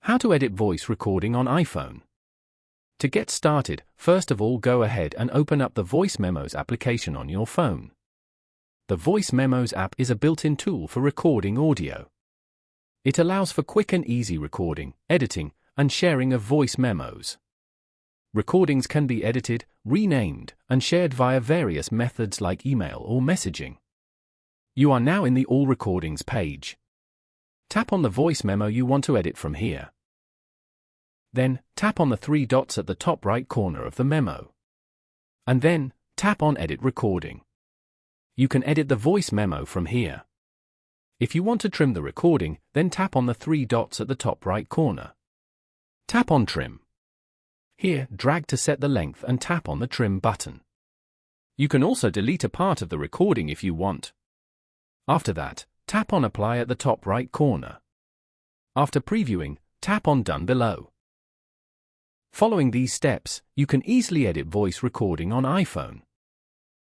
How to edit voice recording on iPhone. To get started, first of all go ahead and open up the Voice Memos application on your phone. The Voice Memos app is a built-in tool for recording audio. It allows for quick and easy recording, editing, and sharing of voice memos. Recordings can be edited, renamed, and shared via various methods like email or messaging. You are now in the All Recordings page. Tap on the voice memo you want to edit from here. Then, tap on the three dots at the top right corner of the memo. And then, tap on Edit Recording. You can edit the voice memo from here. If you want to trim the recording, then tap on the three dots at the top right corner. Tap on Trim. Here, drag to set the length and tap on the Trim button. You can also delete a part of the recording if you want. After that, tap on Apply at the top right corner. After previewing, tap on Done below. Following these steps, you can easily edit voice recording on iPhone.